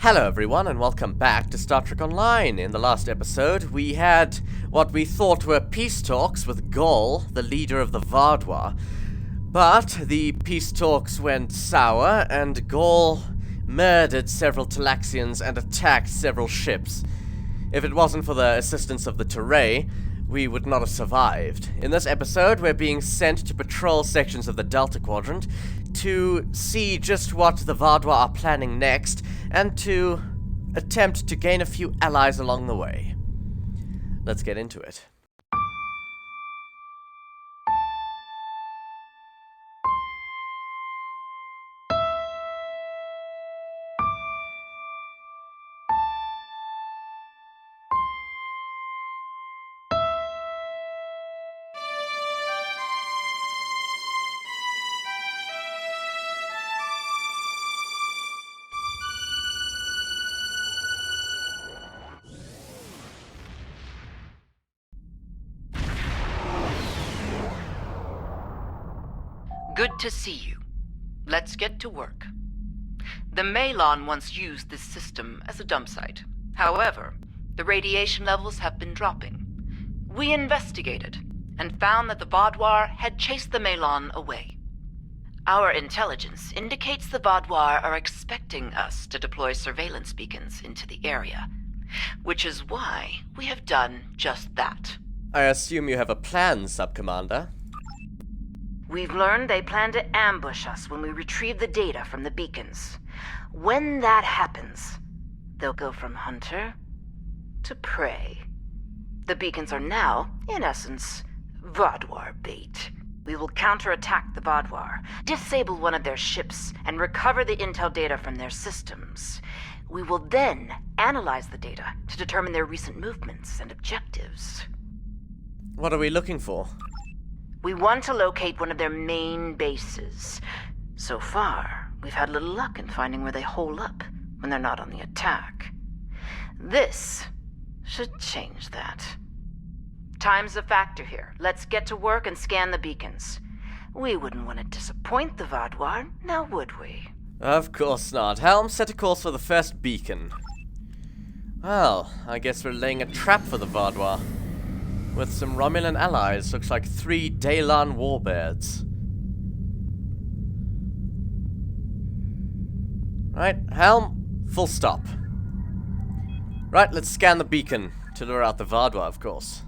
Hello everyone and welcome back to Star Trek Online. In the last episode, we had what we thought were peace talks with Gol, the leader of the Vaadwaur. But the peace talks went sour and Gol murdered several Talaxians and attacked several ships. If it wasn't for the assistance of the Teray, we would not have survived. In this episode, we're being sent to patrol sections of the Delta Quadrant to see just what the Vaadwaur are planning next, and to attempt to gain a few allies along the way. Let's get into it. Good to see you. Let's get to work. The Malon once used this system as a dump site. However, the radiation levels have been dropping. We investigated and found that the Vaadwaur had chased the Malon away. Our intelligence indicates the Vaadwaur are expecting us to deploy surveillance beacons into the area, which is why we have done just that. I assume you have a plan, Subcommander. We've learned they plan to ambush us when we retrieve the data from the beacons. When that happens, they'll go from hunter to prey. The beacons are now, in essence, Vaadwaur bait. We will counterattack the Vaadwaur, disable one of their ships, and recover the intel data from their systems. We will then analyze the data to determine their recent movements and objectives. What are we looking for? We want to locate one of their main bases. So far, we've had little luck in finding where they hole up when they're not on the attack. This should change that. Time's a factor here. Let's get to work and scan the beacons. We wouldn't want to disappoint the Vaadwaur, now would we? Of course not. Helm, set a course for the first beacon. Well, I guess we're laying a trap for the Vaadwaur. With some Romulan allies, looks like 3 Daylon warbirds. Right, Helm, full stop. Right, let's scan the beacon to lure out the Vaadwaur, of course.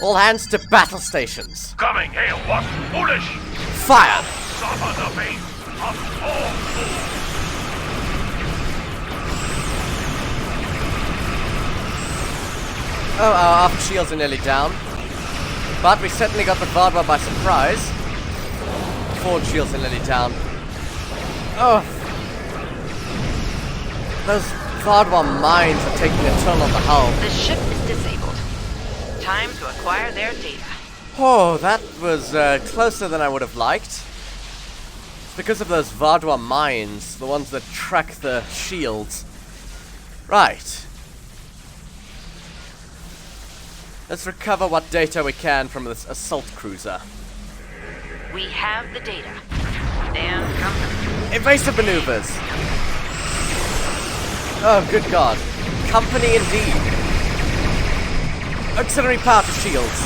All hands to battle stations. Coming, hail, what? Foolish! Fire! Suffer the fate of all fools! Oh, our aft shields are nearly down. But we certainly got the Vaadwaur by surprise. Forward shields are nearly down. Oh! Those Vaadwaur mines are taking a toll on the hull. The ship is disabled. Time to acquire their data. Oh, that was closer than I would have liked. It's because of those Vaadwaur mines, the ones that track the shields. Right. Let's recover what data we can from this assault cruiser. We have the data. And company. Evasive maneuvers! Oh, good God. Company indeed. Auxiliary power to shields.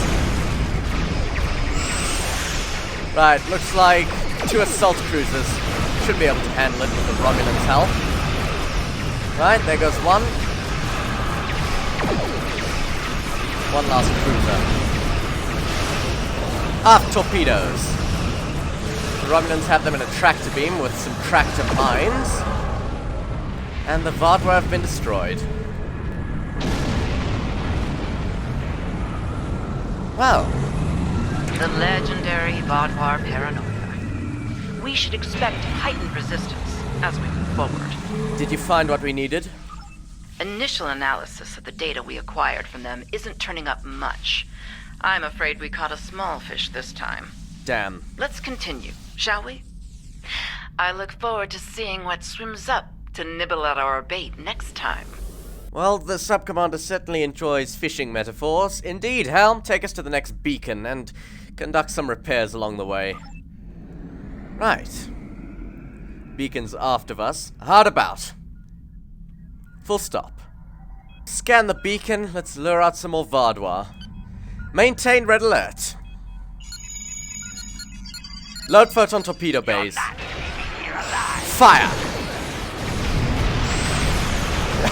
Right, looks like 2 assault cruisers should be able to handle it with the Romulan's help. Right, there goes one. One last cruiser. Aft torpedoes. The Romulans have them in a tractor beam with some tractor mines. And the Vaadwaur have been destroyed. Well. The legendary Vaadwaur paranoia. We should expect heightened resistance as we move forward. Did you find what we needed? Initial analysis of the data we acquired from them isn't turning up much. I'm afraid we caught a small fish this time. Damn. Let's continue, shall we? I look forward to seeing what swims up to nibble at our bait next time. Well, the Subcommander certainly enjoys fishing metaphors. Indeed, Helm, take us to the next beacon and conduct some repairs along the way. Right. Beacons aft of us. Hard about. Full stop. Scan the beacon. Let's lure out some more Vaadwaur. Maintain red alert. Load photon torpedo bays. Fire!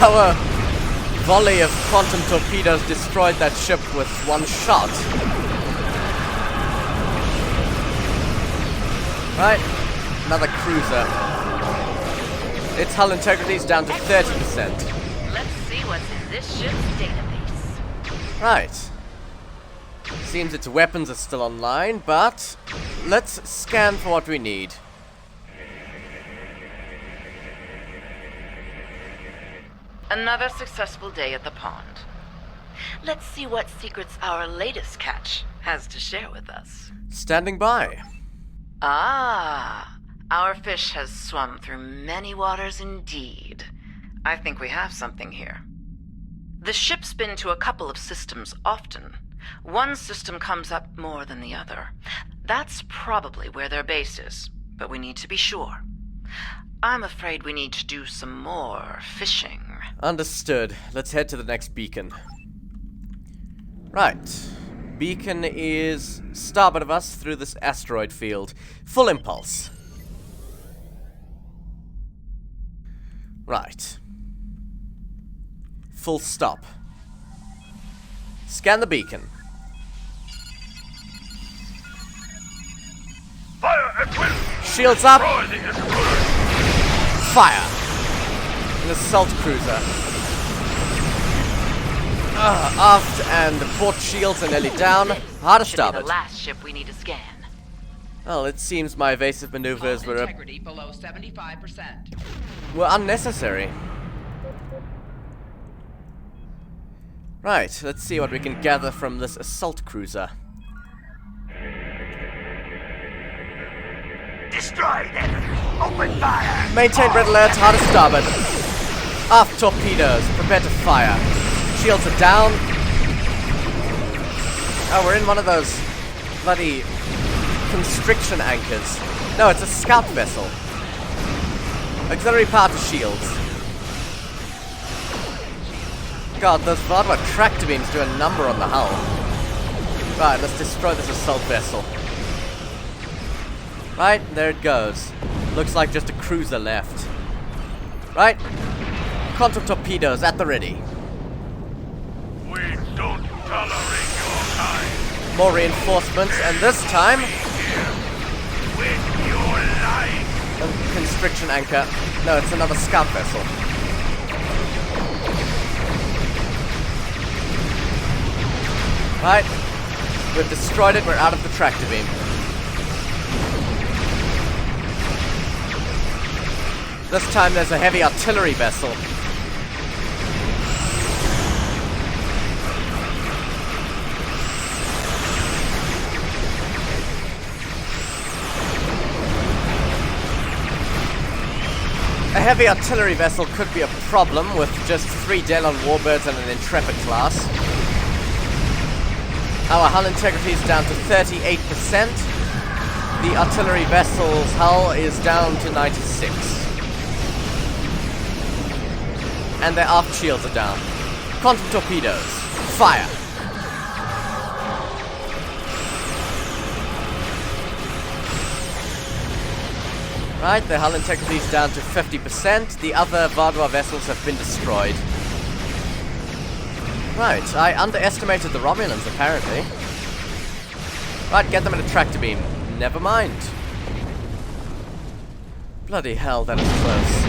Our volley of quantum torpedoes destroyed that ship with one shot. Right, another cruiser. Its hull integrity is down to 30%. Let's see what's in this ship's database. Right. Seems its weapons are still online, but let's scan for what we need. Another successful day at the pond. Let's see what secrets our latest catch has to share with us. Standing by. Ah, our fish has swum through many waters indeed. I think we have something here. The ship's been to a couple of systems often. One system comes up more than the other. That's probably where their base is, but we need to be sure. I'm afraid we need to do some more fishing. Understood. Let's head to the next beacon. Right. Beacon is starboard of us through this asteroid field. Full impulse. Right. Full stop. Scan the beacon. Fire at will! Shields up. Destroy the intruder! Fire! An assault cruiser. Aft and port shields are nearly down. Hard to Should be starboard. the last ship we need to scan. Well, it seems my evasive maneuvers were integrity below 75%. unnecessary. Right, let's see what we can gather from this assault cruiser. Destroy them! Open fire! Maintain red alert, hard to starboard. Aft torpedoes, prepare to fire. Shields are down. Oh, we're in one of those bloody constriction anchors. No, it's a scout vessel. Auxiliary power to shields. God, those Vaadwaur tractor beams do a number on the hull. Right, let's destroy this assault vessel. Right, there it goes. Looks like just a cruiser left. Right, quantum torpedoes at the ready. We don't tolerate your kind. More reinforcements, and this time, With your life! a constriction anchor. No, it's another scout vessel. Right, we've destroyed it, we're out of the tractor beam. This time there's a heavy artillery vessel. A heavy artillery vessel could be a problem with just 3 Delon Warbirds and an Intrepid class. Our hull integrity is down to 38%. The artillery vessel's hull is down to 96. And their aft shields are down. Quantum torpedoes. Fire! Right, their hull integrity is down to 50%. The other Vaadwaur vessels have been destroyed. Right, I underestimated the Romulans, apparently. Right, get them in a tractor beam. Never mind. Bloody hell, that is close.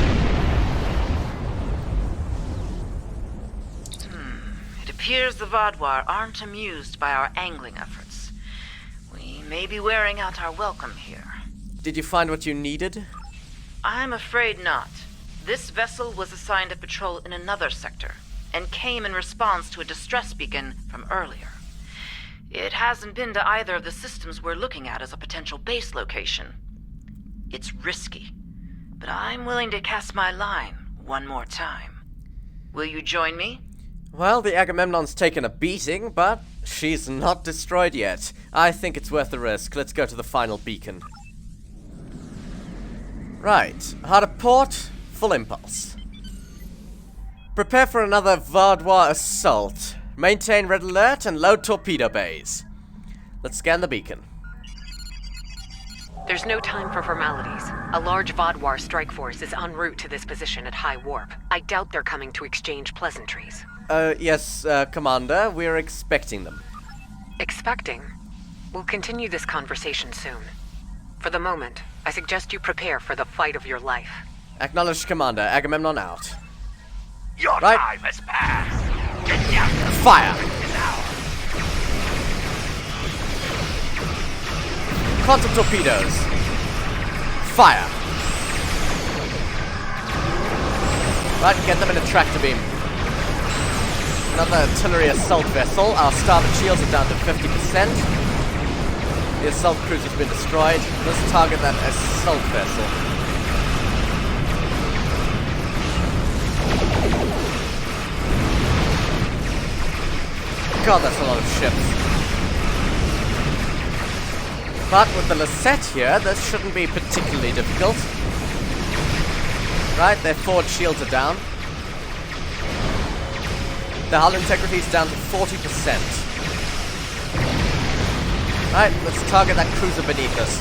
It appears the Vaadwaur aren't amused by our angling efforts. We may be wearing out our welcome here. Did you find what you needed? I'm afraid not. This vessel was assigned a patrol in another sector, and came in response to a distress beacon from earlier. It hasn't been to either of the systems we're looking at as a potential base location. It's risky, but I'm willing to cast my line one more time. Will you join me? Well, the Agamemnon's taken a beating, but she's not destroyed yet. I think it's worth the risk. Let's go to the final beacon. Right. Hard at port, full impulse. Prepare for another Vaadwaur assault. Maintain red alert and load torpedo bays. Let's scan the beacon. There's no time for formalities. A large Vaadwaur strike force is en route to this position at high warp. I doubt they're coming to exchange pleasantries. Yes, Commander. We're expecting them. Expecting? We'll continue this conversation soon. For the moment, I suggest you prepare for the fight of your life. Acknowledged, Commander. Agamemnon out. Your Right. time has passed. Get down to Fire! now. Quantum torpedoes. Fire! Right, get them in a tractor beam. Another artillery assault vessel. Our starboard shields are down to 50%. The assault cruiser's been destroyed. Let's target that assault vessel. God, that's a lot of ships. But with the Lisette here, this shouldn't be particularly difficult. Right, their forward shields are down. The hull integrity is down to 40%. Right, let's target that cruiser beneath us.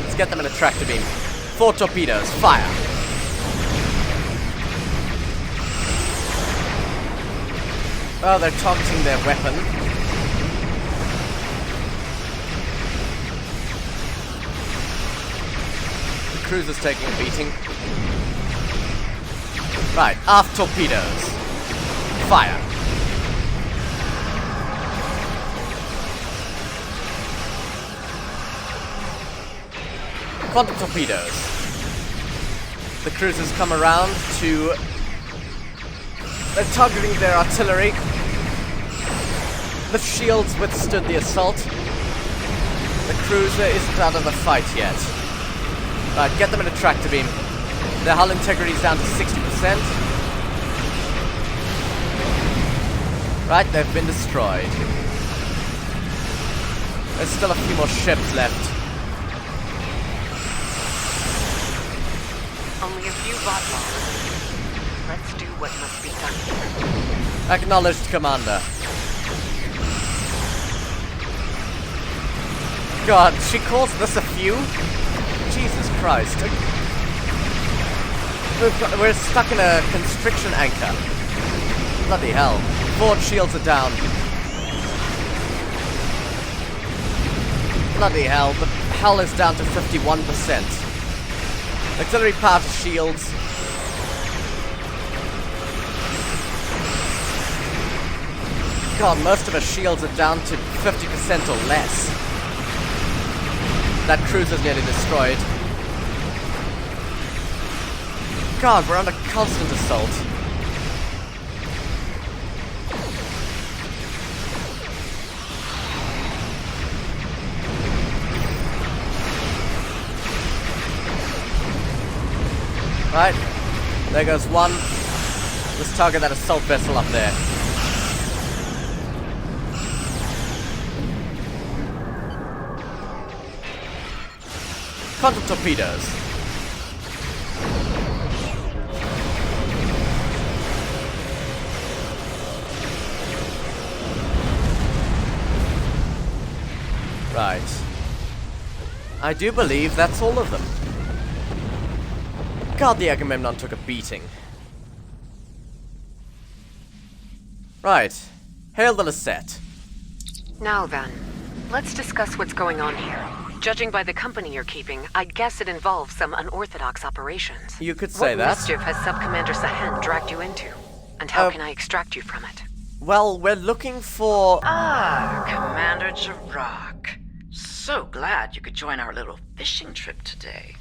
Let's get them in a tractor beam. 4 torpedoes, fire! Oh, they're targeting their weapon. The cruiser's taking a beating. Right, aft torpedoes. Fire. Quantum torpedoes. The cruisers come around to... They're targeting their artillery. The shields withstood the assault. The cruiser isn't out of the fight yet. Right, get them in a tractor beam. Their hull integrity is down to 60%. Right, they've been destroyed. There's still a few more ships left. Only a few Vaadwaur. Let's do what must be done. Acknowledged, Commander. God, she calls this a few? Jesus Christ. We're stuck in a constriction anchor. Bloody hell. Forward shields are down. Bloody hell. The hull is down to 51%. Auxiliary power to shields. God, most of our shields are down to 50% or less. That cruiser's nearly destroyed. God, we're under constant assault. Right, there goes one. Let's target that assault vessel up there. Quantum torpedoes. Right. I do believe that's all of them. God, the Agamemnon took a beating. Right. Hail the Lisette. Now then, let's discuss what's going on here. Judging by the company you're keeping, I'd guess it involves some unorthodox operations. You could say what that. mischief has Sub-Commander Sahen dragged you into? And how can I extract you from it? Well, we're looking for... Ah, Commander Jirok. So glad you could join our little fishing trip today.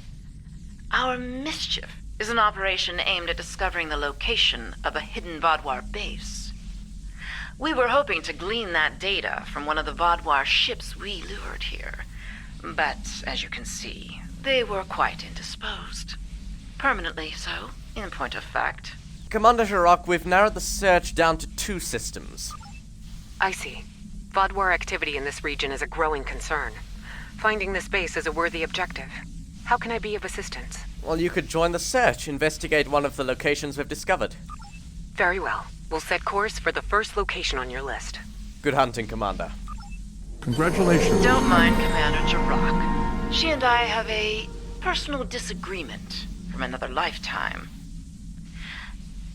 Our mischief is an operation aimed at discovering the location of a hidden Vaadwaur base. We were hoping to glean that data from one of the Vaadwaur ships we lured here. But, as you can see, they were quite indisposed. Permanently so, in point of fact. Commander Jirok, we've narrowed the search down to 2 systems. I see. Vaadwaur activity in this region is a growing concern. Finding this base is a worthy objective. How can I be of assistance? Well, you could join the search, investigate one of the locations we've discovered. Very well. We'll set course for the first location on your list. Good hunting, Commander. Congratulations. Don't mind Commander Jirok. She and I have a personal disagreement from another lifetime.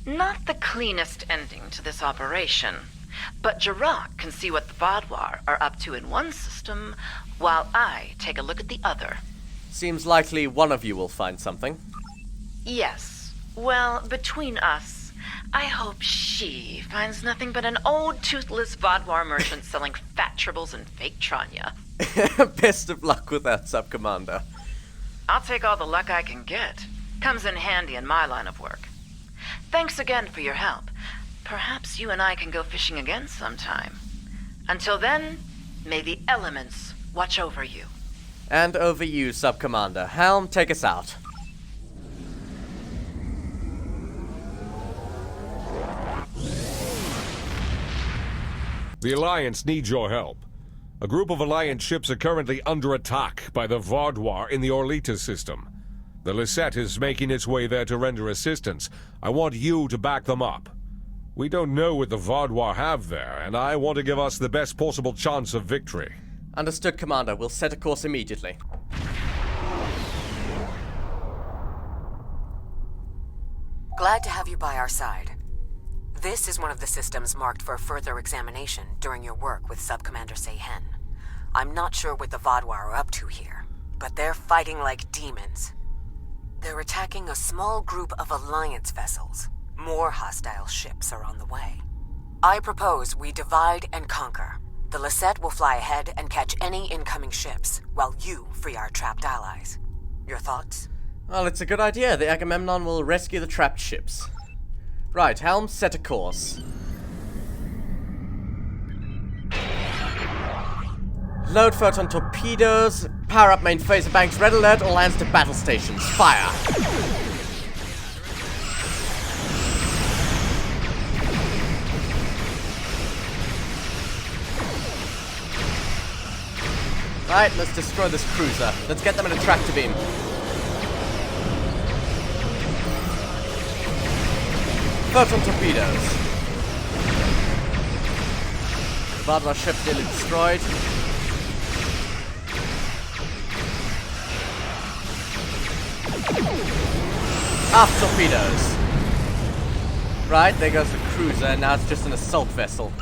Not the cleanest ending to this operation, but Jirok can see what the Vaadwaur are up to in one system, while I take a look at the other. Seems likely one of you will find something. Yes. Well, between us, I hope she finds nothing but an old, toothless Vaadwaur merchant selling fat tribbles and fake Tranya. Best of luck with that, Sub-Commander. I'll take all the luck I can get. Comes in handy in my line of work. Thanks again for your help. Perhaps you and I can go fishing again sometime. Until then, may the elements watch over you. And over you, Sub-Commander. Helm, take us out. The Alliance needs your help. A group of Alliance ships are currently under attack by the Vaadwaur in the Orlita system. The Lisette is making its way there to render assistance. I want you to back them up. We don't know what the Vaadwaur have there, and I want to give us the best possible chance of victory. Understood, Commander. We'll set a course immediately. Glad to have you by our side. This is one of the systems marked for further examination during your work with Sub-Commander Seyhen. I'm not sure what the Vaadwaur are up to here, but they're fighting like demons. They're attacking a small group of Alliance vessels. More hostile ships are on the way. I propose we divide and conquer. The Lisette will fly ahead and catch any incoming ships, while you free our trapped allies. Your thoughts? Well, it's a good idea. The Agamemnon will rescue the trapped ships. Right, Helm, set a course. Load photon torpedoes, power up main phaser banks, red alert, all hands to battle stations. Fire! Right, let's destroy this cruiser. Let's get them in a tractor beam. Photon torpedoes. Vaadwaur ship nearly destroyed. Aft torpedoes. Right, there goes the cruiser, and now it's just an assault vessel.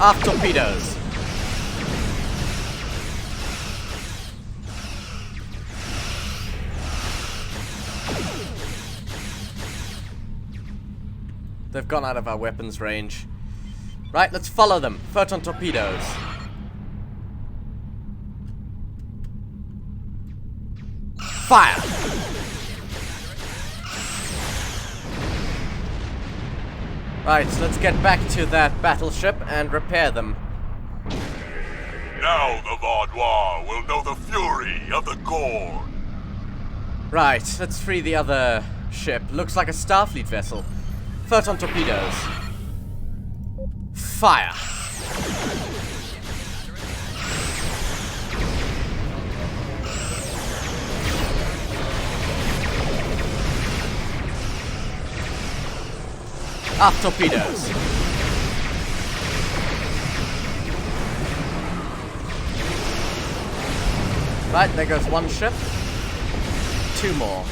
Aft torpedoes. They've gone out of our weapons range. Right, let's follow them. Photon torpedoes. Fire! Right, so let's get back to that battleship and repair them. Now the Vaadwaur will know the fury of the Gorn. Right, let's free the other ship. Looks like a Starfleet vessel. Photon torpedoes. Fire! Aft torpedoes. Right, there goes one ship. Two more.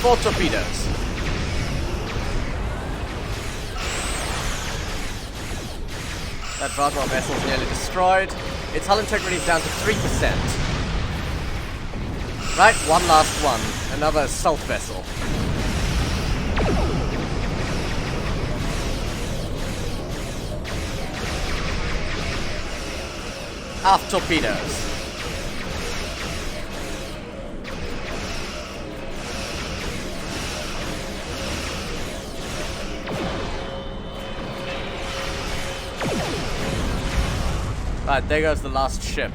Four torpedoes. That Vaadwaur vessel is nearly destroyed. Its hull integrity is down to 3%. Right, one last one. Another assault vessel. Aft torpedoes. Right, there goes the last ship.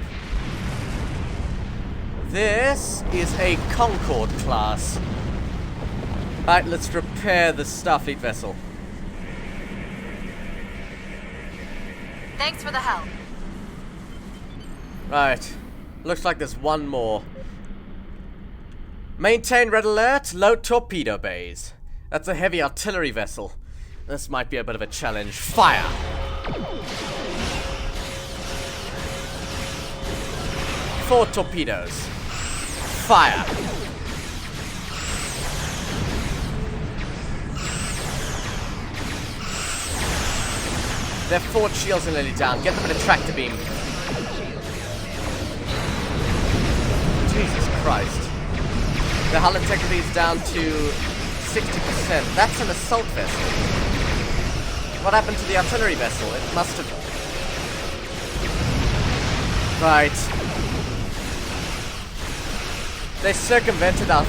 This is a Concorde class. Right, let's repair the Starfleet vessel. Thanks for the help. Right, looks like there's one more. Maintain red alert, load torpedo bays. That's a heavy artillery vessel. This might be a bit of a challenge. Fire! Four torpedoes. Fire! Their forward shields are nearly down. Get them in a tractor beam. Jesus Christ. The hull integrity is down to 60%. That's an assault vessel. What happened to the artillery vessel? It must have... Right. They circumvented our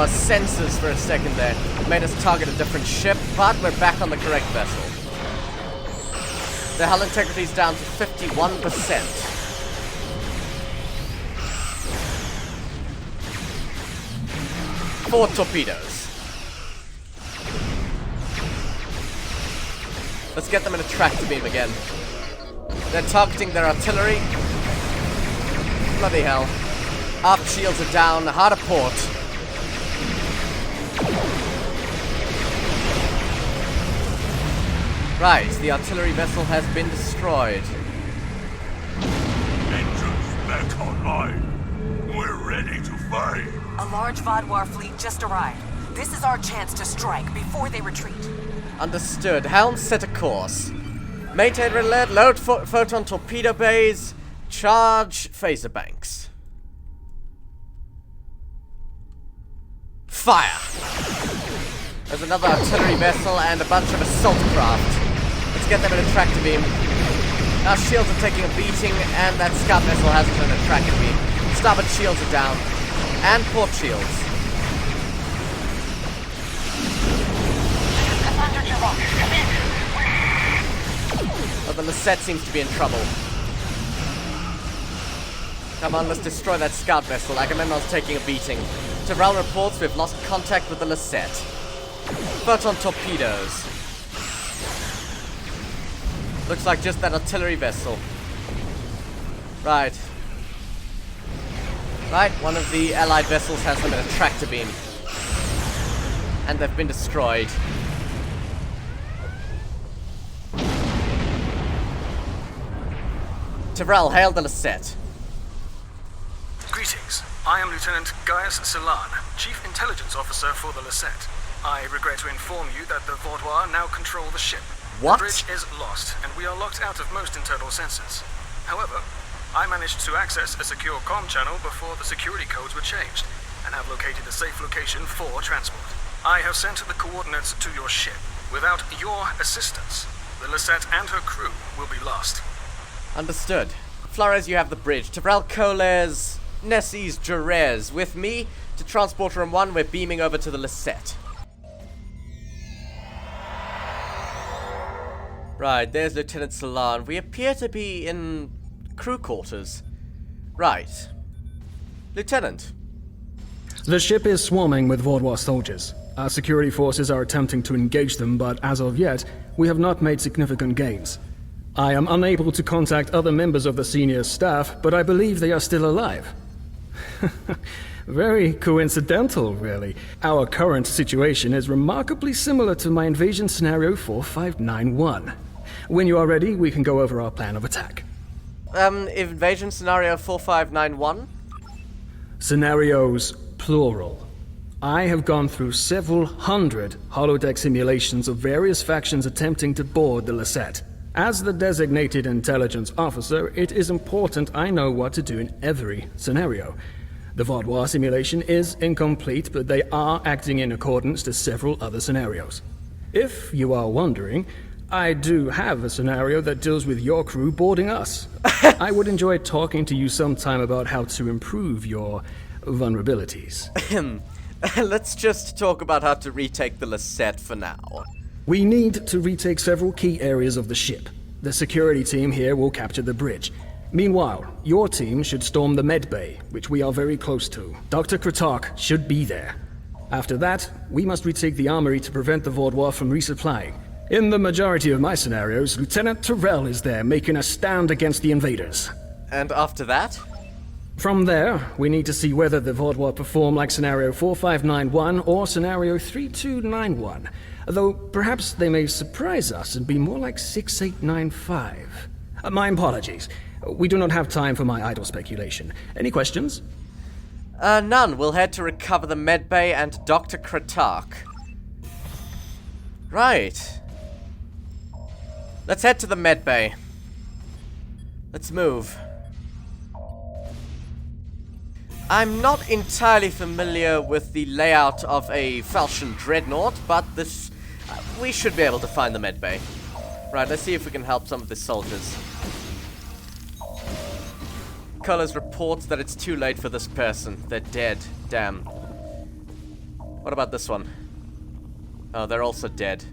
sensors for a second there. Made us target a different ship, but we're back on the correct vessel. The hull integrity is down to 51%. Four torpedoes. Let's get them in a tractor beam again. They're targeting their artillery. Bloody hell. Aft shields are down. Hard to port. Right, the artillery vessel has been destroyed. Engines back online. We're ready to fight. A large Vaadwaur fleet just arrived. This is our chance to strike before they retreat. Understood. Helm set a course. Maintain red alert, load photon torpedo bays, charge phaser banks. Fire! There's another artillery vessel and a bunch of assault craft. Let's get them in a tractor beam. Our shields are taking a beating, and that scout vessel has us in a tractor beam. Starboard shields are down. And port shields. Oh, the Lisette seems to be in trouble. Come on, let's destroy that scout vessel. Agamemnon's taking a beating. Tyrell reports we've lost contact with the Lisette. Photon torpedoes. Looks like just that artillery vessel. Right. Right, one of the allied vessels has them in a tractor beam. And they've been destroyed. Tyrell, hail the Lisette. Greetings. I am Lieutenant Gaius Salan, Chief Intelligence Officer for the Lisette. I regret to inform you that the Vaadwaur now control the ship. What? The bridge is lost, and we are locked out of most internal sensors. However, I managed to access a secure comm channel before the security codes were changed, and have located a safe location for transport. I have sent the coordinates to your ship. Without your assistance, the Lisette and her crew will be lost. Understood. Flores, you have the bridge. Tyrell, Coles, Nessie's, Jerez. With me to transport room 1, we're beaming over to the Lisette. Right, there's Lieutenant Salan. We appear to be in crew quarters. Right. Lieutenant. The ship is swarming with Vaadwaur soldiers. Our security forces are attempting to engage them, but as of yet, we have not made significant gains. I am unable to contact other members of the senior staff, but I believe they are still alive. Very coincidental, really. Our current situation is remarkably similar to my invasion scenario 4591. When you are ready, we can go over our plan of attack. Invasion scenario 4591? Scenarios, plural. I have gone through several hundred holodeck simulations of various factions attempting to board the Lisette. As the designated intelligence officer, it is important I know what to do in every scenario. The Vaadwaur simulation is incomplete, but they are acting in accordance to several other scenarios. If you are wondering, I do have a scenario that deals with your crew boarding us. I would enjoy talking to you sometime about how to improve your vulnerabilities. Let's just talk about how to retake the Lisette for now. We need to retake several key areas of the ship. The security team here will capture the bridge. Meanwhile, your team should storm the med bay, which we are very close to. Dr. Kratark should be there. After that, we must retake the armory to prevent the Vaadwaur from resupplying. In the majority of my scenarios, Lieutenant Tyrell is there making a stand against the invaders. And after that? From there, we need to see whether the Vaadwaur perform like Scenario 4591 or Scenario 3291. Though perhaps they may surprise us and be more like 6895. My apologies. We do not have time for my idle speculation. Any questions? None. We'll head to recover the medbay and Dr. Kratark. Right. Let's head to the medbay. Let's move. I'm not entirely familiar with the layout of a Falchion Dreadnought, but this... we should be able to find the medbay. Right, let's see if we can help some of the soldiers. Colors reports that it's too late for this person. They're dead. Damn. What about this one? Oh, they're also dead.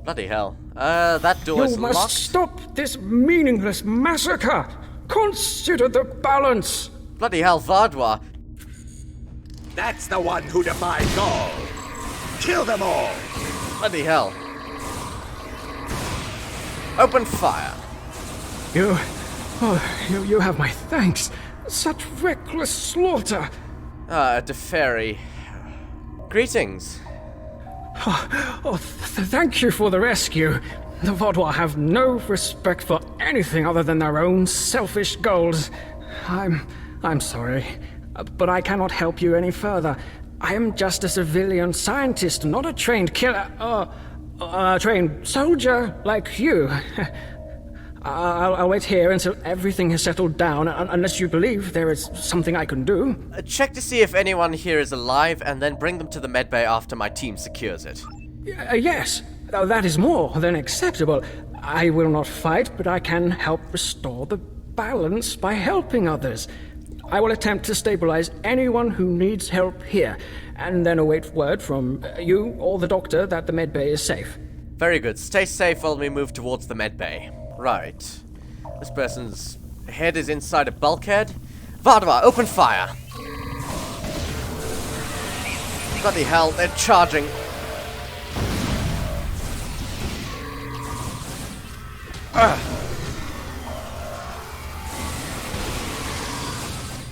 Bloody hell. That door is locked. You must stop this meaningless massacre! Consider the balance! Bloody hell, Vaadwaur. That's the one who defied Gaul. Kill them all! Bloody hell. Open fire. You have my thanks. Such reckless slaughter. Deferi. Greetings. Thank you for the rescue. The Vaadwaur have no respect for anything other than their own selfish goals. I'm sorry, but I cannot help you any further. I am just a civilian scientist, not a trained killer, a trained soldier like you. I'll wait here until everything has settled down, unless you believe there is something I can do. Check to see if anyone here is alive, and then bring them to the medbay after my team secures it. Yes, that is more than acceptable. I will not fight, but I can help restore the balance by helping others. I will attempt to stabilize anyone who needs help here, and then await word from you or the doctor that the medbay is safe. Very good. Stay safe while we move towards the medbay. Right. This person's head is inside a bulkhead. Vaadwaur, open fire! Bloody hell, they're charging.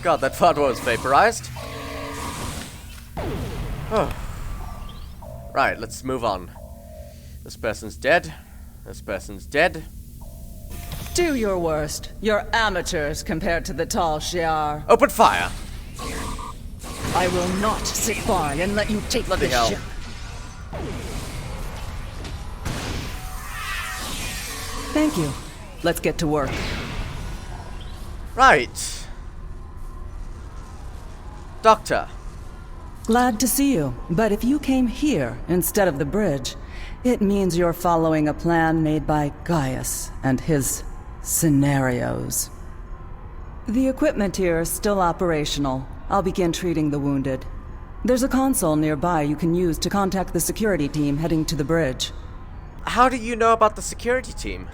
God, that Vaadwaur was vaporized. Right, let's move on. This person's dead. This person's dead. Do your worst. You're amateurs compared to the tall Shi'ar. Open fire! I will not sit by and let you take Bloody this hell. ship. Thank you. Let's get to work. Right. Doctor. Glad to see you, but if you came here instead of the bridge, it means you're following a plan made by Gaius and his scenarios. The equipment here is still operational. I'll begin treating the wounded. There's a console nearby you can use to contact the security team heading to the bridge. How do you know about the security team?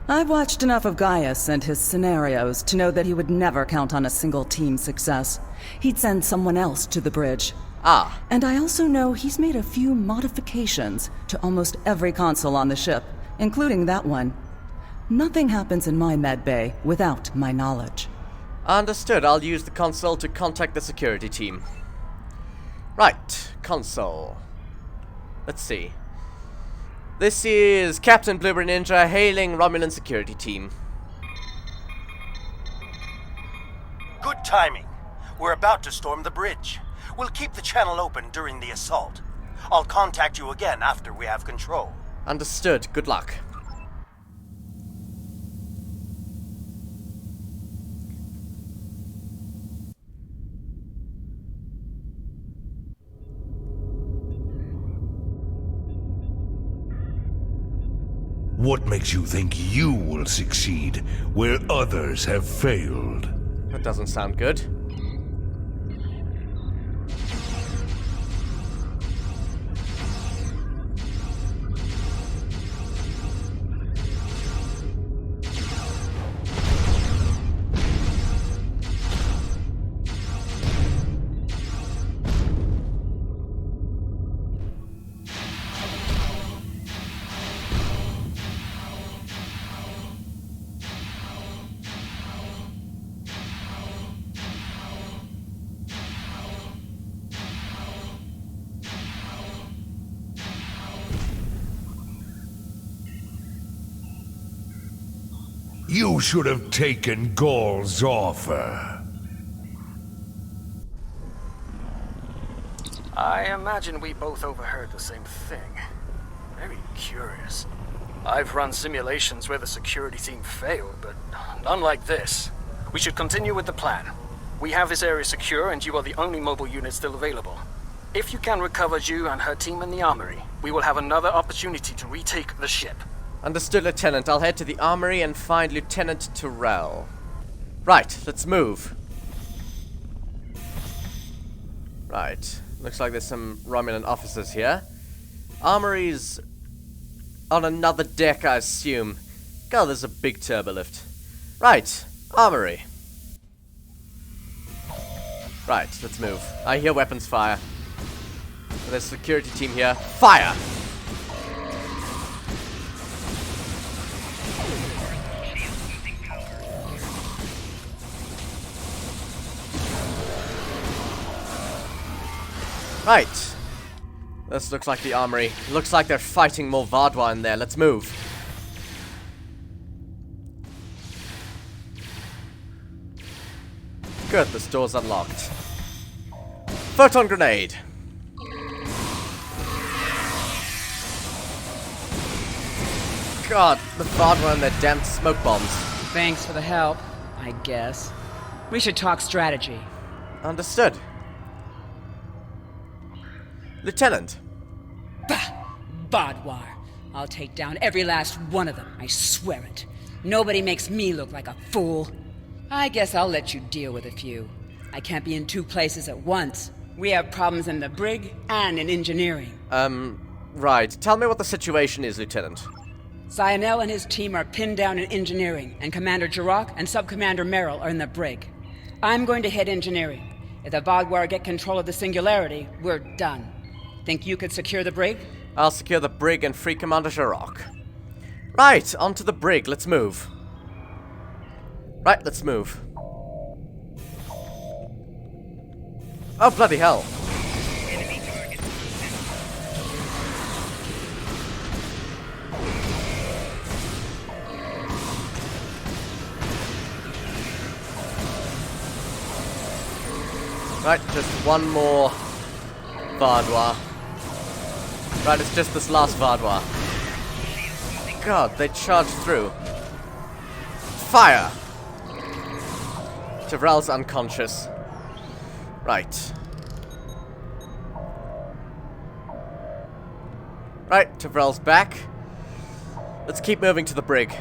I've watched enough of Gaius and his scenarios to know that he would never count on a single team success. He'd send someone else to the bridge. Ah. And I also know he's made a few modifications to almost every console on the ship, including that one. Nothing happens in my medbay without my knowledge. Understood. I'll use the console to contact the security team. Right. Console. Let's see. This is Captain Bloober Ninja hailing Romulan security team. Good timing. We're about to storm the bridge. We'll keep the channel open during the assault. I'll contact you again after we have control. Understood. Good luck. What makes you think you will succeed where others have failed? That doesn't sound good. You should have taken Gaul's offer. I imagine we both overheard the same thing. Very curious. I've run simulations where the security team failed, but none like this. We should continue with the plan. We have this area secure, and you are the only mobile unit still available. If you can recover Zhu and her team in the armory, we will have another opportunity to retake the ship. Understood, Lieutenant. I'll head to the armory and find Lieutenant Tyrell. Right, let's move. Right. Looks like there's some Romulan officers here. Armory's on another deck, I assume. God, there's a big turbolift. Right, armory. Right, let's move. I hear weapons fire. There's a security team here. Fire! Right. This looks like the armory. Looks like they're fighting more Vaadwaur in there. Let's move. Good, this door's unlocked. Photon grenade. God, the Vaadwaur and their damn smoke bombs. Thanks for the help, I guess. We should talk strategy. Understood. Lieutenant. Bah! Vaadwaur. I'll take down every last one of them, I swear it. Nobody makes me look like a fool. I guess I'll let you deal with a few. I can't be in two places at once. We have problems in the brig and in engineering. Right. Tell me what the situation is, Lieutenant. Zionel and his team are pinned down in engineering, and Commander Jirok and Sub-Commander Merrill are in the brig. I'm going to head engineering. If the Vaadwaur get control of the Singularity, we're done. Think you could secure the brig? I'll secure the brig and free Commander Jirok. Right, onto the brig. Let's move. Right, let's move. Oh, bloody hell. Right, just one more Vaadwaur. Right, it's just this last Vaadwaur. God, they charged through. Fire! Tyrell's unconscious. Right. Right, Tyrell's back. Let's keep moving to the brig.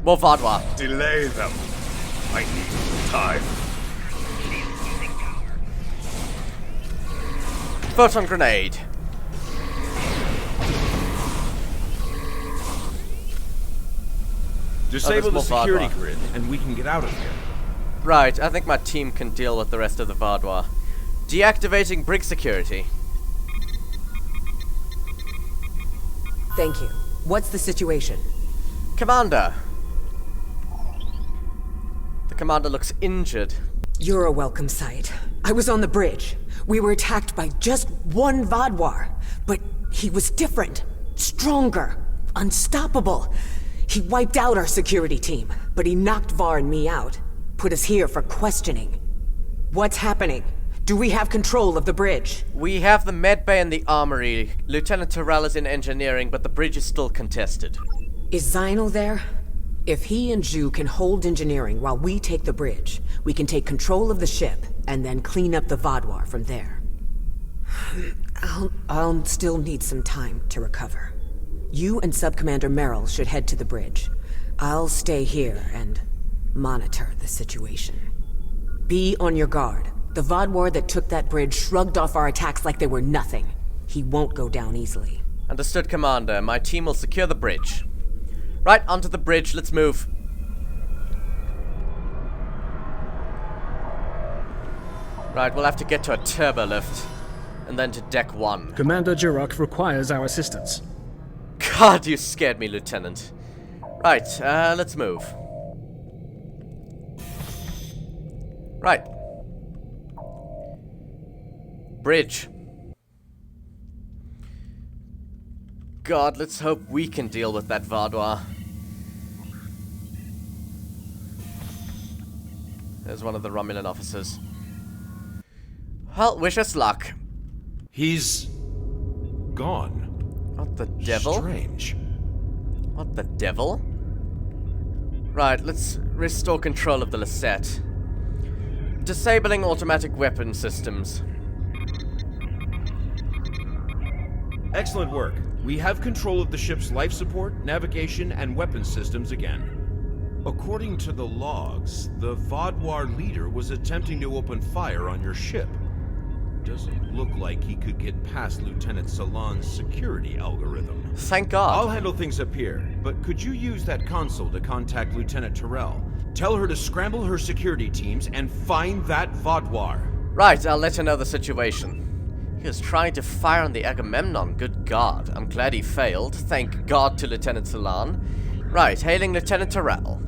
More Vaadwaur. Delay them. I need time. Photon grenade. Disable the security Vaadwaur. grid, and we can get out of here. Right, I think my team can deal with the rest of the Vaadwaur. Deactivating brig security. Thank you. What's the situation? Commander! The commander looks injured. You're a welcome sight. I was on the bridge. We were attacked by just one Vaadwaur, but he was different, stronger, unstoppable. He wiped out our security team, but he knocked Var and me out. Put us here for questioning. What's happening? Do we have control of the bridge? We have the medbay and the armory. Lieutenant Tyrell is in engineering, but the bridge is still contested. Is Zyno there? If he and Zhu can hold engineering while we take the bridge, we can take control of the ship and then clean up the Vaadwaur from there. I'll still need some time to recover. You and Sub-Commander Merrill should head to the bridge. I'll stay here and monitor the situation. Be on your guard. The Vaadwaur that took that bridge shrugged off our attacks like they were nothing. He won't go down easily. Understood, Commander. My team will secure the bridge. Right, onto the bridge. Let's move. Right, we'll have to get to a turbolift. And then to deck 1. Commander Jirok requires our assistance. God, you scared me, Lieutenant. Right, let's move. Right. Bridge. God, let's hope we can deal with that Vaadwaur. There's one of the Romulan officers. Well, wish us luck. He's gone. What the devil? Strange. What the devil? Right, let's restore control of the Lisette. Disabling automatic weapon systems. Excellent work. We have control of the ship's life support, navigation, and weapon systems again. According to the logs, the Vaadwaur leader was attempting to open fire on your ship. Doesn't look like he could get past Lieutenant Salon's security algorithm. Thank God. I'll handle things up here, but could you use that console to contact Lieutenant Terrell? Tell her to scramble her security teams and find that Vaadwaur. Right, I'll let her know the situation. He was trying to fire on the Agamemnon, good God. I'm glad he failed. Thank God to Lieutenant Salon. Right, hailing Lieutenant Terrell.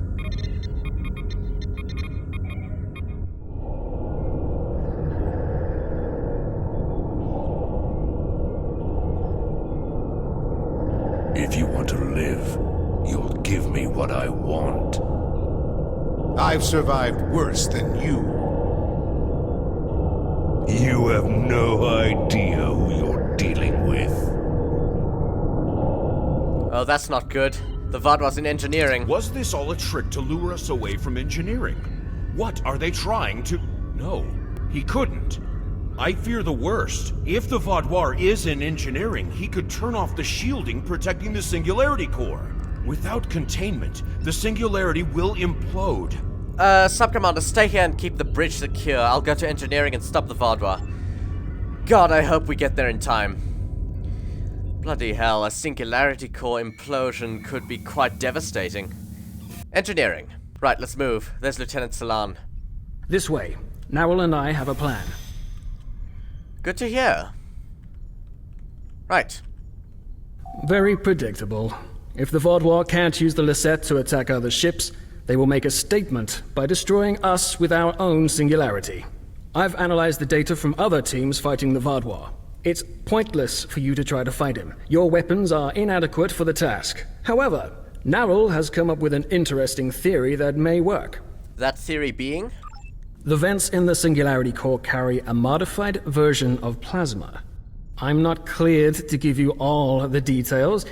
If you want to live, you'll give me what I want. I've survived worse than you. You have no idea who you're dealing with. Oh, that's not good. The Vaadwaur's in engineering. Was this all a trick to lure us away from engineering? What are they trying to... No, he couldn't. I fear the worst. If the Vaadwaur is in engineering, he could turn off the shielding protecting the Singularity Core. Without containment, the Singularity will implode. Sub-Commander, stay here and keep the bridge secure. I'll go to engineering and stop the Vaadwaur. God, I hope we get there in time. Bloody hell, a Singularity Core implosion could be quite devastating. Engineering. Right, let's move. There's Lieutenant Salon. This way. Narwhal and I have a plan. Good to hear. Right. Very predictable. If the Vaadwaur can't use the Lisette to attack other ships, they will make a statement by destroying us with our own singularity. I've analyzed the data from other teams fighting the Vaadwaur. It's pointless for you to try to fight him. Your weapons are inadequate for the task. However, Narwhal has come up with an interesting theory that may work. That theory being? The vents in the Singularity Core carry a modified version of plasma. I'm not cleared to give you all the details,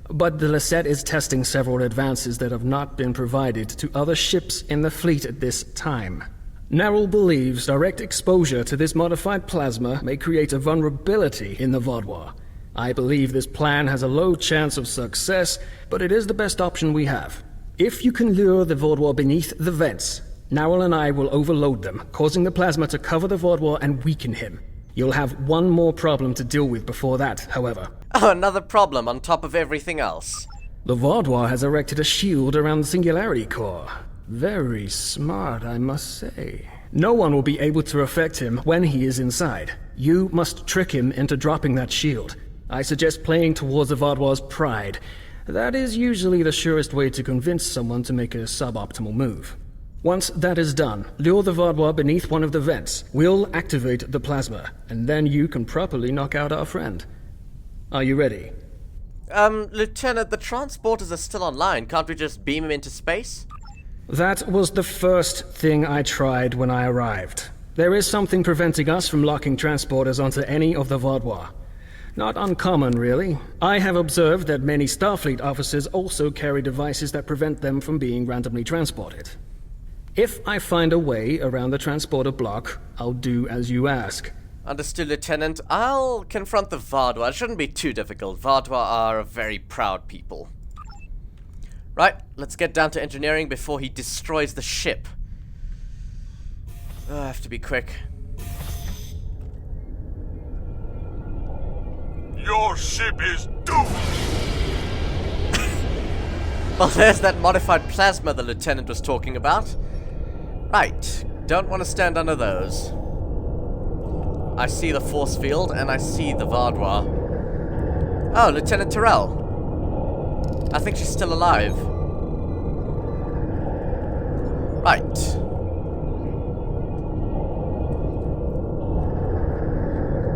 but the Lisette is testing several advances that have not been provided to other ships in the fleet at this time. Narwhal believes direct exposure to this modified plasma may create a vulnerability in the Vaadwaur. I believe this plan has a low chance of success, but it is the best option we have. If you can lure the Vaadwaur beneath the vents, Narwhal and I will overload them, causing the plasma to cover the Vaadwaur and weaken him. You'll have one more problem to deal with before that, however. Oh, another problem on top of everything else. The Vaadwaur has erected a shield around the Singularity Core. Very smart, I must say. No one will be able to affect him when he is inside. You must trick him into dropping that shield. I suggest playing towards the Vaadwaur's pride. That is usually the surest way to convince someone to make a suboptimal move. Once that is done, lure the Vaadwaur beneath one of the vents. We'll activate the plasma, and then you can properly knock out our friend. Are you ready? Lieutenant, the transporters are still online. Can't we just beam him into space? That was the first thing I tried when I arrived. There is something preventing us from locking transporters onto any of the Vaadwaur. Not uncommon, really. I have observed that many Starfleet officers also carry devices that prevent them from being randomly transported. If I find a way around the transporter block, I'll do as you ask. Understood, Lieutenant. I'll confront the Vaadwaur. It shouldn't be too difficult. Vaadwaur are a very proud people. Right, let's get down to engineering before he destroys the ship. I have to be quick. Your ship is doomed! Well, there's that modified plasma the Lieutenant was talking about. Right, don't want to stand under those. I see the force field, and I see the Vaadwaur. Oh, Lieutenant Terrell. I think she's still alive. Right.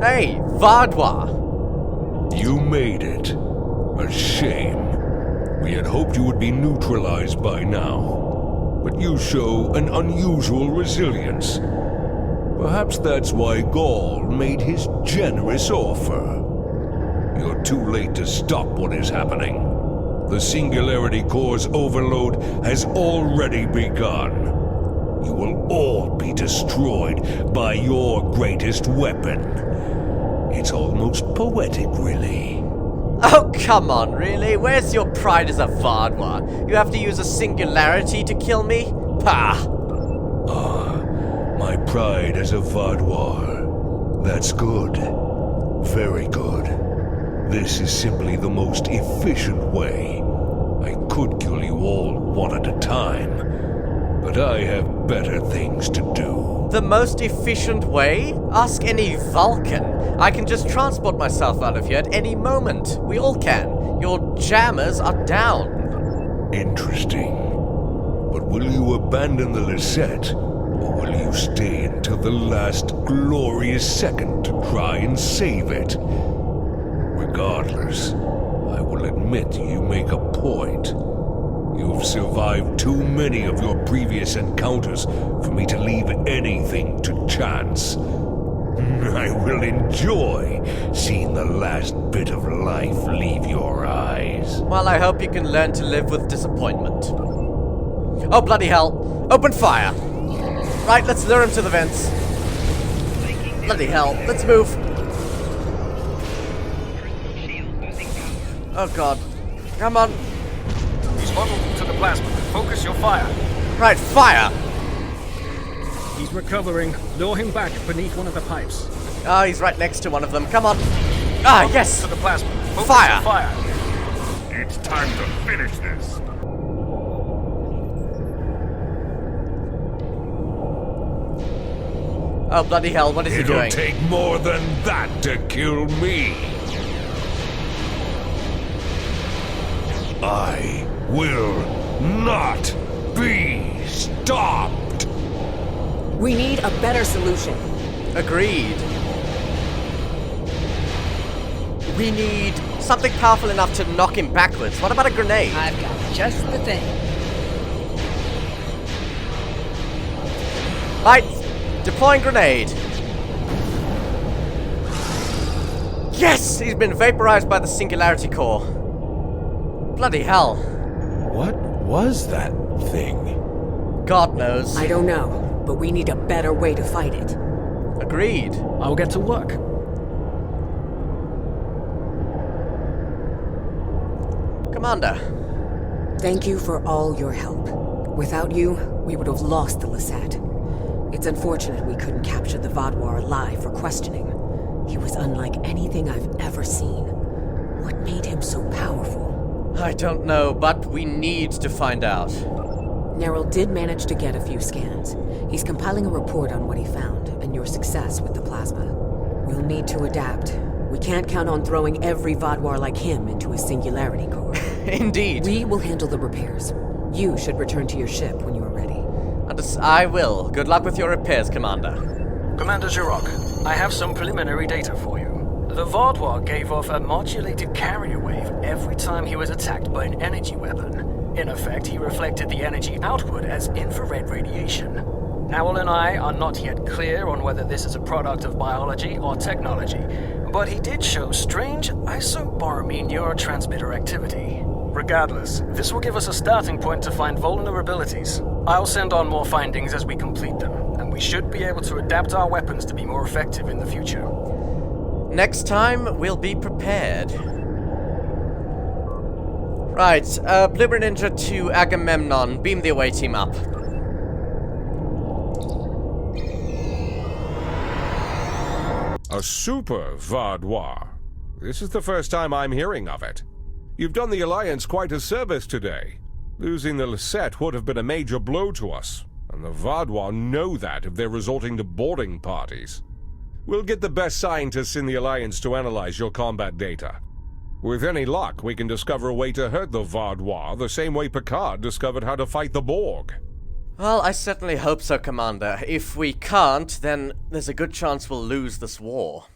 Hey, Vaadwaur! You made it. A shame. We had hoped you would be neutralized by now. But you show an unusual resilience. Perhaps that's why Gaul made his generous offer. You're too late to stop what is happening. The Singularity Core's overload has already begun. You will all be destroyed by your greatest weapon. It's almost poetic, really. Oh, come on, really? Where's your pride as a Vaadwaur? You have to use a singularity to kill me? Pah! My pride as a Vaadwaur. That's good. Very good. This is simply the most efficient way. I could kill you all one at a time, but I have better things to do. The most efficient way? Ask any Vulcan. I can just transport myself out of here at any moment. We all can. Your jammers are down. Interesting. But will you abandon the Lisette, or will you stay until the last glorious second to try and save it? Regardless, I will admit you make a point. You've survived too many of your previous encounters for me to leave anything to chance. I will enjoy seeing the last bit of life leave your eyes. Well, I hope you can learn to live with disappointment. Oh, bloody hell. Open fire. Right, let's lure him to the vents. Bloody hell. Let's move. Oh, God. Come on. He's bundled to the plasma. Focus your fire. Right, fire! He's recovering. Lure him back beneath one of the pipes. Ah, he's right next to one of them. Come on. Ah, yes! To the plasma. Focus Fire! your fire. It's time to finish this. Oh, bloody hell, what is he doing? It'll take more than that to kill me. I will not be stopped. We need a better solution. Agreed. We need something powerful enough to knock him backwards. What about a grenade? I've got just the thing. Right, deploying grenade. Yes! He's been vaporized by the Singularity Core. Bloody hell. What was that thing? God knows. I don't know, but we need a better way to fight it. Agreed. I'll get to work. Commander. Thank you for all your help. Without you, we would have lost the Lisette. It's unfortunate we couldn't capture the Vaadwaur alive for questioning. He was unlike anything I've ever seen. What made him so powerful? I don't know, but we need to find out. Neril did manage to get a few scans. He's compiling a report on what he found, and your success with the plasma. We'll need to adapt. We can't count on throwing every Vaadwaur like him into a Singularity Core. Indeed. We will handle the repairs. You should return to your ship when you are ready. I will. Good luck with your repairs, Commander. Commander Jirok, I have some preliminary data for you. The Vaadwaur gave off a modulated carrier wave every time he was attacked by an energy weapon. In effect, he reflected the energy outward as infrared radiation. Owl and I are not yet clear on whether this is a product of biology or technology, but he did show strange isoboromine neurotransmitter activity. Regardless, this will give us a starting point to find vulnerabilities. I'll send on more findings as we complete them, and we should be able to adapt our weapons to be more effective in the future. Next time, we'll be prepared. Right, Blueberry Ninja to Agamemnon. Beam the away team up. A super Vaadwaur. This is the first time I'm hearing of it. You've done the Alliance quite a service today. Losing the Lisette would have been a major blow to us, and the Vaadwaur know that if they're resorting to boarding parties. We'll get the best scientists in the Alliance to analyze your combat data. With any luck, we can discover a way to hurt the Vaadwaur the same way Picard discovered how to fight the Borg. Well, I certainly hope so, Commander. If we can't, then there's a good chance we'll lose this war.